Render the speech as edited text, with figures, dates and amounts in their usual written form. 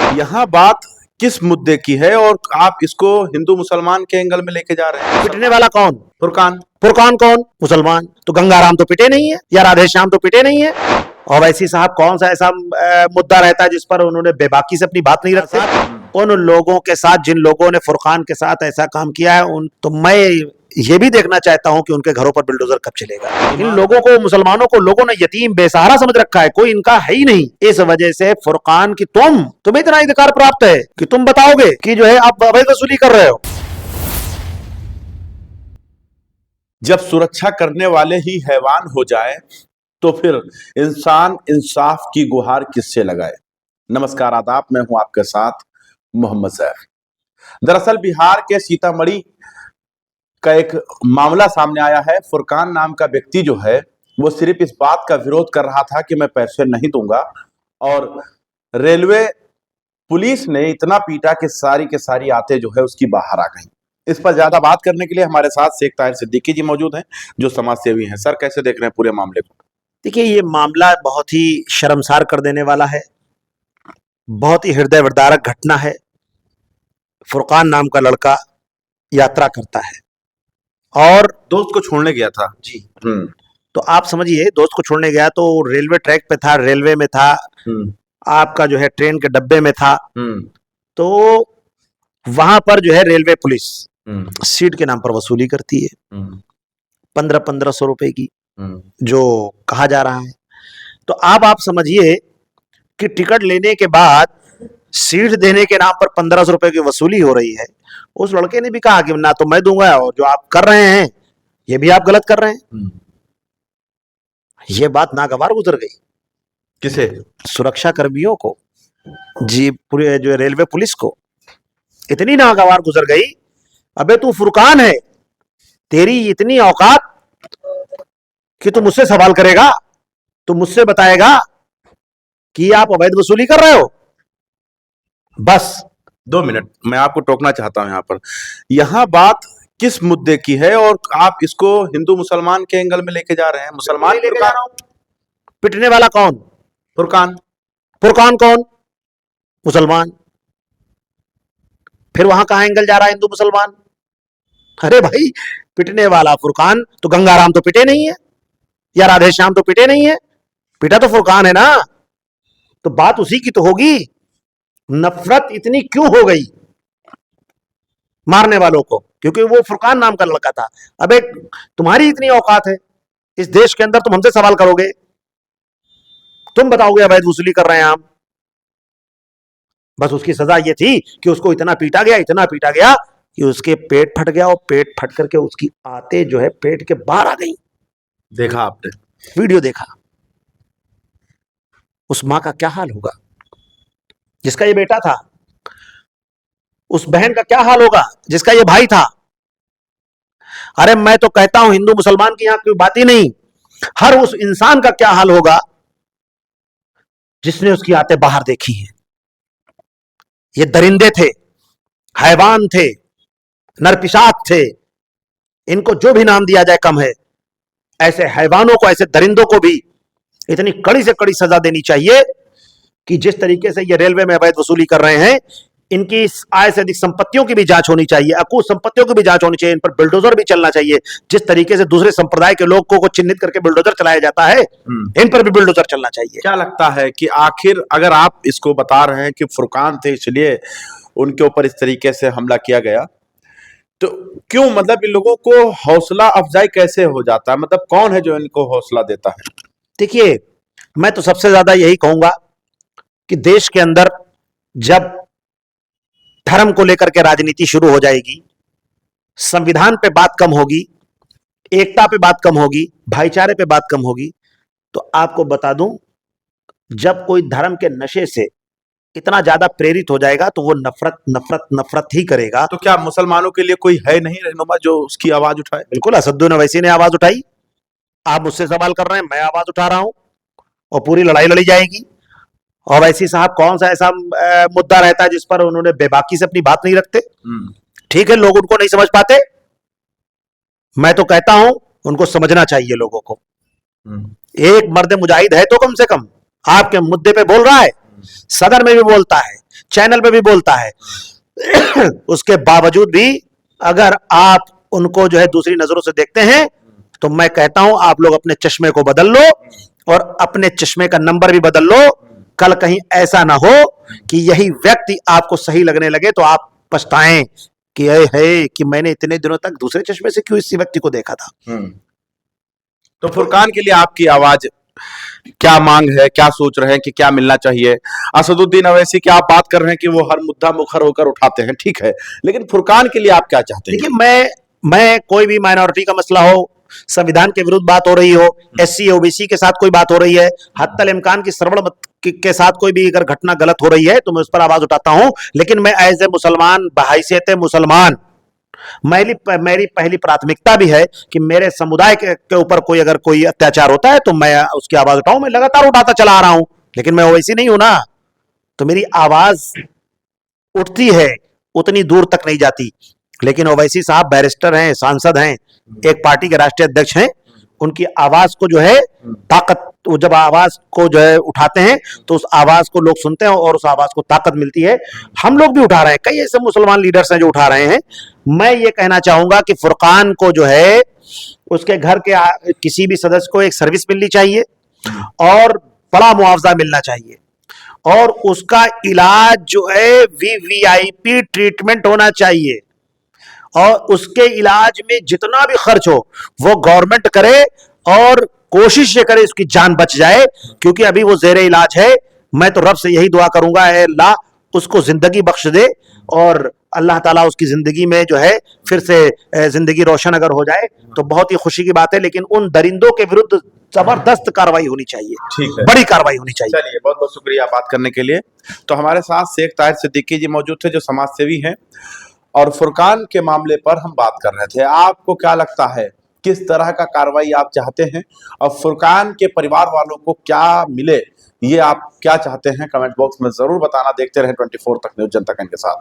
यहाँ बात किस मुद्दे की है और आप इसको हिंदू मुसलमान के एंगल में लेके जा रहे हैं? पिटने वाला कौन? फुरकान। फुरकान कौन? मुसलमान। तो गंगाराम तो पिटे नहीं है या राधे श्याम तो पिटे नहीं है। और वैसी साहब कौन सा ऐसा मुद्दा रहता है जिस पर उन्होंने बेबाकी से अपनी बात नहीं रखते। उन लोगों के साथ जिन लोगों ने फुरकान के साथ ऐसा काम किया है उन तो मैं ये भी देखना चाहता हूं कि उनके घरों पर बिल्डोजर कब चलेगा। इन लोगों को, मुसलमानों को लोगों ने यतीम बेसहारा समझ रखा है, कोई इनका है ही नहीं। इस वजह से फुरकान की तुम्हें इतना अधिकार प्राप्त है कि तुम बताओगे कि जो है आप अवैध वसूली कर रहे हो। जब सुरक्षा करने वाले ही हैवान हो जाए तो फिर इंसान इंसाफ की गुहार किससे लगाए। नमस्कार, आदाब, मैं हूं आपके साथ मोहम्मद सैफ। दरअसल बिहार के सीतामढ़ी का एक मामला सामने आया है। फुरकान नाम का व्यक्ति जो है वो सिर्फ इस बात का विरोध कर रहा था कि मैं पैसे नहीं दूंगा, और रेलवे पुलिस ने इतना पीटा कि सारी के सारी आते जो है उसकी बाहर आ गई। इस पर ज्यादा बात करने के लिए हमारे साथ शेख ताहिर सिद्दीकी जी मौजूद हैं, जो समाज सेवी हैं। सर, कैसे देख रहे हैं पूरे मामले को? देखिए, ये मामला बहुत ही शर्मसार कर देने वाला है, बहुत ही हृदय विदारक घटना है। फुरकान नाम का लड़का यात्रा करता है और दोस्त को छोड़ने गया था जी। तो आप समझिए, दोस्त को छोड़ने गया तो रेलवे ट्रैक पे था, रेलवे में था, आपका जो है ट्रेन के डब्बे में था। तो वहां पर जो है रेलवे पुलिस सीट के नाम पर वसूली करती है 1500 रुपए की, जो कहा जा रहा है। तो आप समझिए कि टिकट लेने के बाद सीट देने के नाम पर 1500 रुपए की वसूली हो रही है। उस लड़के ने भी कहा कि ना तो मैं दूंगा, और जो आप कर रहे हैं ये भी आप गलत कर रहे हैं। ये बात नागवार गुजर गई। किसे? सुरक्षा कर्मियों को जी, पूरे जो रेलवे पुलिस को इतनी नागवार गुजर गई। अबे तू फुरकान है, तेरी इतनी औकात कि तू मुझसे सवाल करेगा, तू मुझसे बताएगा कि आप अवैध वसूली कर रहे हो। बस 2 मिनट मैं आपको टोकना चाहता हूं। यहाँ बात किस मुद्दे की है और आप इसको हिंदू मुसलमान के एंगल में लेके जा रहे हैं? मुसलमान लेके जा रहा हूं। पिटने वाला कौन? फुरकान। फुरकान कौन? मुसलमान। फिर वहां कहां एंगल जा रहा है हिंदू मुसलमान? अरे भाई, पिटने वाला फुरकान तो गंगाराम तो पिटे नहीं है या राधे श्याम तो पिटे नहीं है, पिटा तो फुरकान है ना। तो बात उसी की तो होगी। नफरत इतनी क्यों हो गई मारने वालों को? क्योंकि वो फुरकान नाम का लड़का था। अबे तुम्हारी इतनी औकात है इस देश के अंदर, तुम हमसे सवाल करोगे, तुम बताओगे अवैध वसूली कर रहे हैं हम। बस उसकी सजा ये थी कि उसको इतना पीटा गया कि उसके पेट फट गया, और पेट फट करके उसकी आते जो है पेट के बाहर आ गई। देखा आपने? वीडियो देखा। उस मां का क्या हाल होगा जिसका ये बेटा था? उस बहन का क्या हाल होगा जिसका ये भाई था? अरे मैं तो कहता हूं हिंदू मुसलमान की यहां कोई बात ही नहीं, हर उस इंसान का क्या हाल होगा जिसने उसकी आते बाहर देखी हैं। ये दरिंदे थे, हैवान थे, नरपिशाच थे, इनको जो भी नाम दिया जाए कम है। ऐसे हैवानों को, ऐसे दरिंदों को भी इतनी कड़ी से कड़ी सजा देनी चाहिए कि जिस तरीके से ये रेलवे में अवैध वसूली कर रहे हैं, इनकी आय से अधिक संपत्तियों की भी जांच होनी चाहिए, अकूत संपत्तियों की भी जांच होनी चाहिए, इन पर बुलडोजर भी चलना चाहिए। जिस तरीके से दूसरे संप्रदाय के लोगों को चिन्हित करके बुलडोजर चलाया जाता है, इन पर भी बुलडोजर चलना चाहिए। क्या लगता है कि आखिर अगर आप इसको बता रहे हैं कि फुरकान थे इसलिए उनके ऊपर इस तरीके से हमला किया गया, तो क्यों, मतलब इन लोगों को हौसला अफजाई कैसे हो जाता है? मतलब कौन है जो इनको हौसला देता है? देखिए, मैं तो सबसे ज्यादा यही कहूंगा कि देश के अंदर जब धर्म को लेकर के राजनीति शुरू हो जाएगी, संविधान पे बात कम होगी, एकता पे बात कम होगी, भाईचारे पे बात कम होगी, तो आपको बता दूं, जब कोई धर्म के नशे से इतना ज्यादा प्रेरित हो जाएगा तो वो नफरत नफरत नफरत ही करेगा। तो क्या मुसलमानों के लिए कोई है नहीं रहनुमा जो उसकी आवाज उठाए? बिल्कुल, असदुद्दीन ओवैसी ने आवाज उठाई। आप मुझसे सवाल कर रहे हैं, मैं आवाज उठा रहा हूं, और पूरी लड़ाई लड़ी जाएगी। और वैसी साहब कौन सा ऐसा मुद्दा रहता है जिस पर उन्होंने बेबाकी से अपनी बात नहीं रखते। ठीक है, लोग उनको नहीं समझ पाते, मैं तो कहता हूं उनको समझना चाहिए लोगों को। एक मर्द मुजाहिद है तो कम से कम आपके मुद्दे पे बोल रहा है, सदन में भी बोलता है, चैनल पे भी बोलता है। उसके बावजूद भी अगर आप उनको जो है दूसरी नजरों से देखते हैं तो मैं कहता हूं आप लोग अपने चश्मे को बदल लो और अपने चश्मे का नंबर भी बदल लो। कल कहीं ऐसा ना हो कि यही व्यक्ति आपको सही लगने लगे तो आप पछताएं कि है कि मैंने इतने दिनों तक दूसरे चश्मे से क्यों इसी व्यक्ति को देखा था। तो फुरकान के लिए आपकी आवाज क्या मांग है, क्या सोच रहे हैं कि क्या मिलना चाहिए? असदुद्दीन अवैसी की आप बात कर रहे हैं कि वो हर मुद्दा मुखर होकर उठाते हैं, ठीक है, लेकिन फुरकान के लिए आप क्या चाहते हैं? देखिए, मैं कोई भी माइनॉरिटी का मसला हो, संविधान के विरुद्ध बात हो रही हो, एससी ओबीसी के साथ कोई बात हो रही है, हत्तल इम्कान की सरवण के साथ कोई भी अगर घटना गलत हो रही है तो मैं उस पर आवाज उठाता हूं। लेकिन मैं एज ए मुसलमान, बहैसियत मुसलमान, मेरी पहली प्राथमिकता भी है कि मेरे समुदाय के ऊपर कोई अगर कोई अत्याचार होता है तो मैं उसकी आवाज उठाऊं। मैं लगातार उठाता चला आ रहा हूं, लेकिन मैं वैसी नहीं हूं ना, तो मेरी आवाज उठती है, उतनी दूर तक नहीं जाती। लेकिन ओवैसी साहब बैरिस्टर हैं, सांसद हैं, एक पार्टी के राष्ट्रीय अध्यक्ष हैं, उनकी आवाज को जो है ताकत, वो जब आवाज को जो है उठाते हैं तो उस आवाज को लोग सुनते हैं और उस आवाज को ताकत मिलती है। हम लोग भी उठा रहे हैं, कई ऐसे मुसलमान लीडर्स हैं जो उठा रहे हैं। मैं ये कहना चाहूंगा कि फुरकान को जो है उसके घर के किसी भी सदस्य को एक सर्विस मिलनी चाहिए और बड़ा मुआवजा मिलना चाहिए और उसका इलाज जो है वीवीआईपी ट्रीटमेंट होना चाहिए और उसके इलाज में जितना भी खर्च हो वो गवर्नमेंट करे और कोशिश ये करे उसकी जान बच जाए, क्योंकि अभी वो जेरे इलाज है। मैं तो रब से यही दुआ करूंगा, ऐ अल्लाह उसको जिंदगी बख्श दे और अल्लाह ताला उसकी जिंदगी में जो है फिर से जिंदगी रोशन अगर हो जाए तो बहुत ही खुशी की बात है। लेकिन उन दरिंदों के विरुद्ध जबरदस्त कार्रवाई होनी चाहिए, ठीक है, बड़ी कार्रवाई होनी चाहिए। चलिए, बहुत बहुत शुक्रिया बात करने के लिए। तो हमारे साथ शेख ताहिर सिद्दीकी जी मौजूद थे जो समाज सेवी हैं और फुरकान के मामले पर हम बात कर रहे थे। आपको क्या लगता है, किस तरह का कार्रवाई आप चाहते हैं और फुरकान के परिवार वालों को क्या मिले, ये आप क्या चाहते हैं? कमेंट बॉक्स में जरूर बताना। देखते रहें 24 तक न्यूज़, जनता के साथ।